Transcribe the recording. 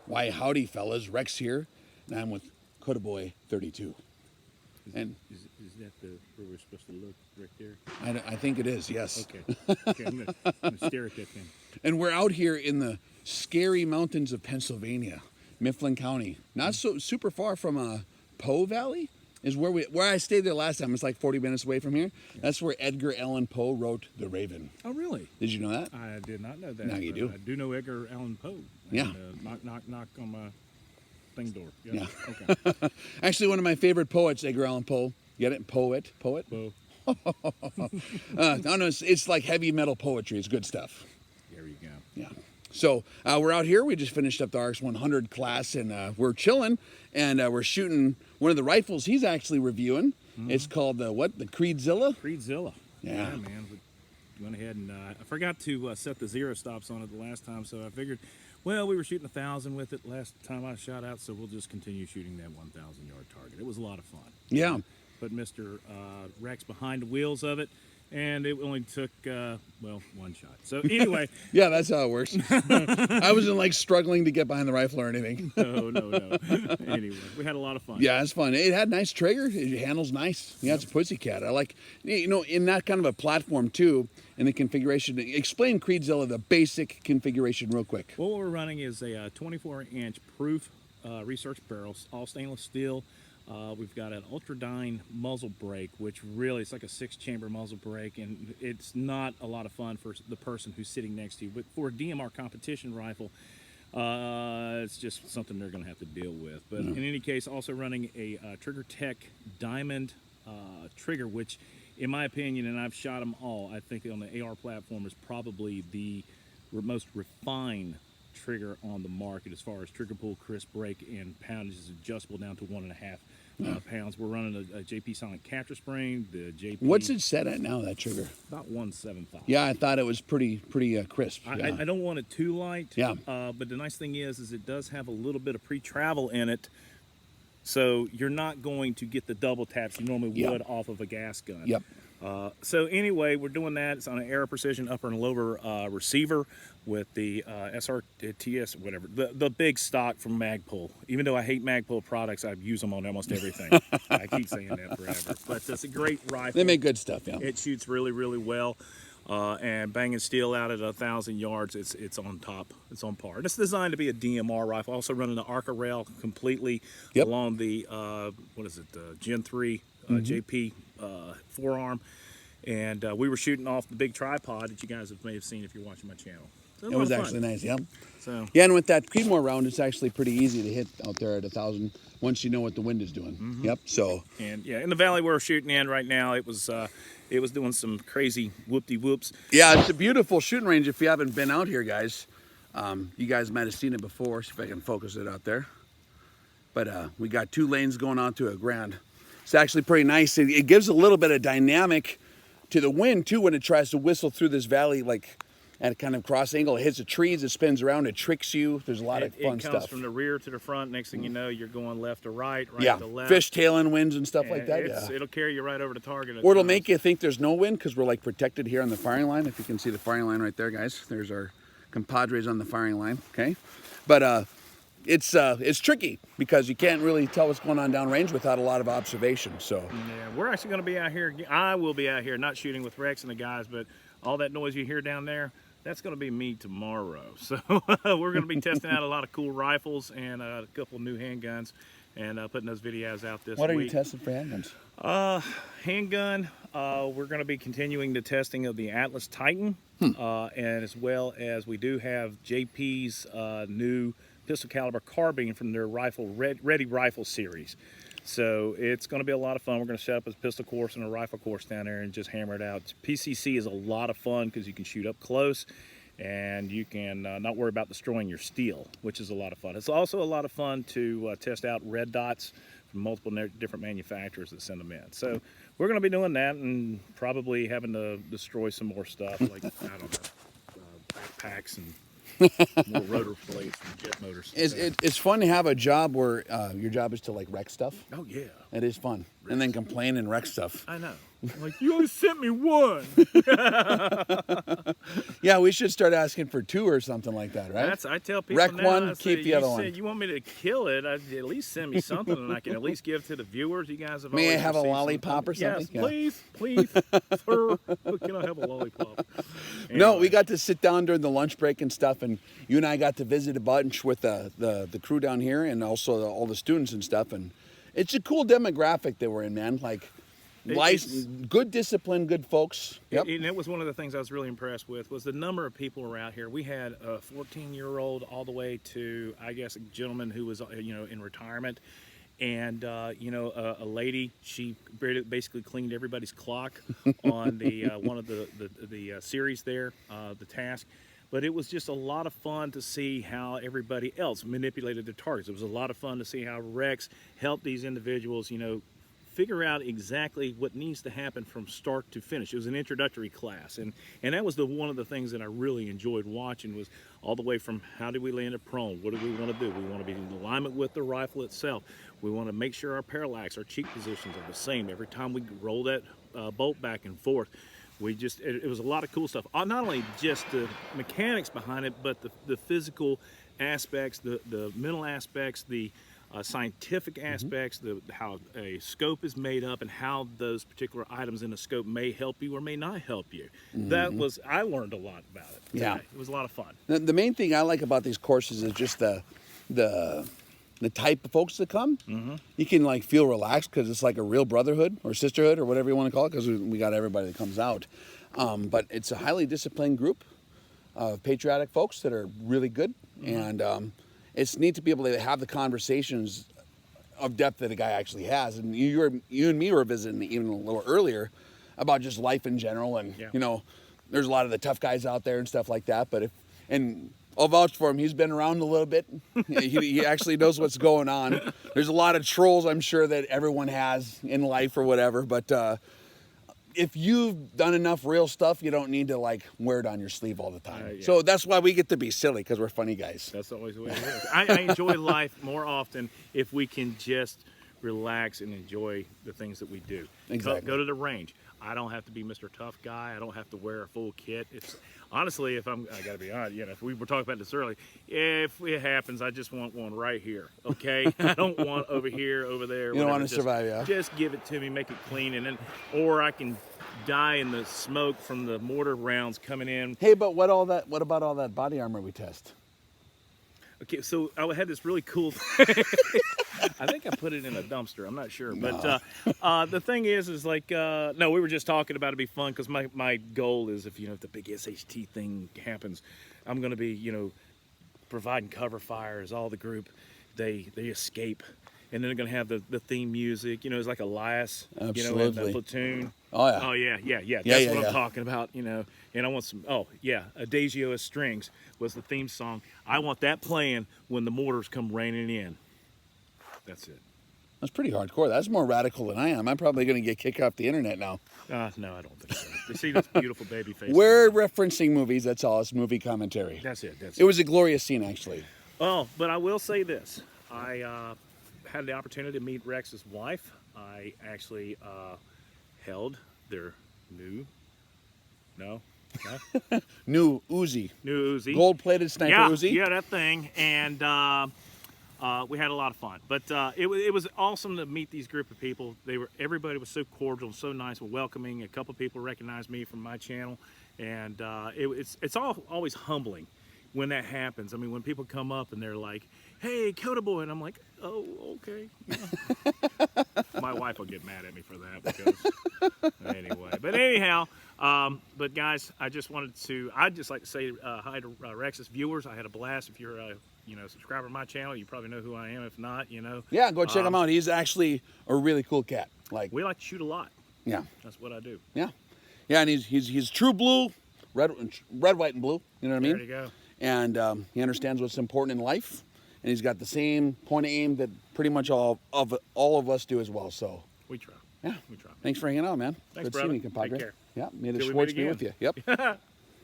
Why howdy fellas, Rex here, and I'm with Kotaboy32. And is that where we're supposed to look right there? I think it is, yes. Okay, I'm gonna stare at that thing. And we're out here in the scary mountains of Pennsylvania, Mifflin County. Not so super far from Poe Valley is where I stayed there last time. It's like 40 minutes away from here. That's where Edgar Allan Poe wrote The Raven. Oh, really? Did you know that? I did not know that. Now you do. I do know Edgar Allan Poe. Yeah. Knock, knock, knock on my thing door. Yeah. Okay. Actually, one of my favorite poets, Edgar Allan Poe. Get it? Poet? Poe. No, it's like heavy metal poetry. It's good stuff. There you go. Yeah. So we're out here. We just finished up the RX-100 class, and we're chilling, and we're shooting one of the rifles he's actually reviewing. It's called the Creedzilla? Creedzilla. Yeah. Man. We went ahead and I forgot to set the zero stops on it the last time, so I figured, well, we were shooting 1,000 with it last time I shot out, so we'll just continue shooting that 1,000-yard target. It was a lot of fun. Yeah. Put Mr. Rex behind the wheels of it, and it only took, one shot. So anyway. Yeah, that's how it works. I wasn't like struggling to get behind the rifle or anything. No. Anyway, we had a lot of fun. Yeah, it's fun. It had a nice trigger. It handles nice. Yeah, it's a pussycat. I like, in that kind of a platform too, in the configuration. Explain Creedzilla, the basic configuration real quick. Well, what we're running is a 24-inch proof research barrel, all stainless steel. We've got an Ultradyne muzzle brake, which really it's like a 6-chamber muzzle brake, and it's not a lot of fun for the person who's sitting next to you. But for a DMR competition rifle, it's just something they're going to have to deal with. But in any case, also running a Trigger Tech Diamond trigger, which, in my opinion, and I've shot them all, I think on the AR platform is probably the most refined trigger on the market as far as trigger pull, crisp break, and poundage is adjustable down to 1.5 pounds. We're running a JP Silent Capture Spring. The JP. What's it set at now, that trigger? About 175. Yeah, I thought it was pretty crisp. I don't want it too light. Yeah. But the nice thing is it does have a little bit of pre-travel in it, so you're not going to get the double taps you normally would off of a gas gun. Yep. So anyway, we're doing that. It's on an Aero Precision upper and lower receiver with the SRTS, whatever, the big stock from Magpul. Even though I hate Magpul products, I use them on almost everything. I keep saying that forever. But it's a great rifle. They make good stuff, yeah. It shoots really, really well. And banging steel out at 1,000 yards, it's on top. It's on par. It's designed to be a DMR rifle. Also running the Arca rail completely along the, Gen 3 JP forearm. And we were shooting off the big tripod that you guys may have seen if you're watching my channel. So it was actually nice, yeah. So yeah, and with that Creedmoor round, it's actually pretty easy to hit out there at 1,000 once you know what the wind is doing. Yep. So. And yeah, in the valley we're shooting in right now, it was doing some crazy whoop-de-whoops. Yeah, it's a beautiful shooting range. If you haven't been out here, guys, you guys might have seen it before. See if I can focus it out there. But we got 2 lanes going on to a grand. It's actually pretty nice. It gives a little bit of dynamic to the wind too when it tries to whistle through this valley, like at a kind of cross angle. It hits the trees, it spins around, it tricks you. There's a lot of fun stuff. It comes from the rear to the front. Next thing you know, you're going left to right to left. Fishtailing winds and stuff like that. Yeah, it'll carry you right over the target. Or it'll make you think there's no wind because we're like protected here on the firing line. If you can see the firing line right there, guys. There's our compadres on the firing line. Okay, but it's tricky because you can't really tell what's going on downrange without a lot of observation. So yeah, we're actually going to be out here. I will be out here, not shooting with Rex and the guys, but all that noise you hear down there, that's going to be me tomorrow. So we're going to be testing out a lot of cool rifles and a couple of new handguns and putting those videos out this week. What are you testing for handguns? Handgun, we're going to be continuing the testing of the Atlas Titan, and as well as we do have JP's new pistol caliber carbine from their Ready Rifle series. So it's going to be a lot of fun. We're going to set up a pistol course and a rifle course down there and just hammer it out. PCC is a lot of fun because you can shoot up close and you can not worry about destroying your steel, which is a lot of fun. It's also a lot of fun to test out red dots from multiple different manufacturers that send them in. So we're going to be doing that and probably having to destroy some more stuff like, I don't know, backpacks and more rotor blades and jet motors. It's fun to have a job where your job is to like wreck stuff. Oh yeah. It is fun. And then complain and wreck stuff. I know. I'm like, you only sent me one. Yeah, we should start asking for 2 or something like that, right? I tell people wreck now, one, I keep say, the other you one. said you want me to kill it, at least send me something and I can at least give to the viewers. You guys have May I always have a received lollipop or something? Yes, Yeah. please, sir. Can I have a lollipop? No, Anyway. we got to sit down during the lunch break and stuff, and you and I got to visit a bunch with the crew down here and also all the students and stuff, and it's a cool demographic that we're in, man. Like, good discipline, good folks. Yep. And it was one of the things I was really impressed with was the number of people around here. We had a 14-year-old all the way to, I guess, a gentleman who was, in retirement. And, a lady, she basically cleaned everybody's clock on the one of the series there, the task. But it was just a lot of fun to see how everybody else manipulated their targets. It was a lot of fun to see how Rex helped these individuals, figure out exactly what needs to happen from start to finish. It was an introductory class, and that was one of the things that I really enjoyed watching was all the way from how do we land it prone, what do we want to do? We want to be in alignment with the rifle itself. We want to make sure our parallax, our cheek positions are the same every time we roll that bolt back and forth. It was a lot of cool stuff. Not only just the mechanics behind it, but the physical aspects, the mental aspects, the scientific aspects, how a scope is made up, and how those particular items in a scope may help you or may not help you. I learned a lot about it. Yeah, it was a lot of fun. The main thing I like about these courses is just the type of folks that come. You can feel relaxed because it's like a real brotherhood or sisterhood or whatever you want to call it, because we got everybody that comes out. But it's a highly disciplined group of patriotic folks that are really good, and it's neat to be able to have the conversations of depth that a guy actually has. And you and me were visiting even a little earlier about just life in general, and there's a lot of the tough guys out there and stuff like that. But I'll vouch for him. He's been around a little bit. He actually knows what's going on. There's a lot of trolls, I'm sure, that everyone has in life or whatever. But if you've done enough real stuff, you don't need to wear it on your sleeve all the time. So that's why we get to be silly, because we're funny guys. That's always the way it is. I enjoy life more often if we can just relax and enjoy the things that we do. Exactly. Go to the range. I don't have to be Mr. Tough Guy. I don't have to wear a full kit. It's honestly, I got to be honest, if we were talking about this early, if it happens, I just want one right here, okay? I don't want over here, over there. You don't want to survive, yeah? Just give it to me, make it clean, or I can die in the smoke from the mortar rounds coming in. Hey, but what about all that body armor we test? Okay, so I had this really cool I think I put it in a dumpster. I'm not sure. No. But the thing is no, we were just talking about it'd be fun because my goal is if the big SHT thing happens, I'm going to be, providing cover fire as all the group, they escape. And then they're going to have the theme music, it's like Elias, and the platoon. Oh, yeah. Oh, yeah. That's what I'm talking about, And I want some, Adagio as Strings was the theme song. I want that playing when the mortars come raining in. That's it. That's pretty hardcore. That's more radical than I am. I'm probably going to get kicked off the internet now. No, I don't think so. You see this beautiful baby face? We're referencing movies. That's all. It's movie commentary. That's it. It was a glorious scene, actually. Oh, but I will say this. I had the opportunity to meet Rex's wife. I actually held their new Uzi. Gold-plated sniper Uzi. Yeah, that thing. And we had a lot of fun. But it was awesome to meet these group of people. Everybody was so cordial and so nice and welcoming. A couple of people recognized me from my channel. And it's always humbling when that happens. I mean, when people come up and they're like, hey, Kotaboy, and I'm like, oh, okay. Yeah. My wife will get mad at me for that because anyway. But anyhow, but guys, I'd just like to say hi to Rex's viewers. I had a blast. If you're a subscriber to my channel, you probably know who I am. If not, Yeah, go check him out. He's actually a really cool cat. We like to shoot a lot. Yeah. That's what I do. Yeah. Yeah, and he's true blue, red, white, and blue. You know what I mean? There you go. And he understands what's important in life, and he's got the same point of aim that pretty much all of us do as well. So we try. Yeah, we try. Thanks for hanging out, man. Thanks, Good brother. seeing you, compadre. Take care. Yeah, may the Till we Schwartz meet be with you. Yep.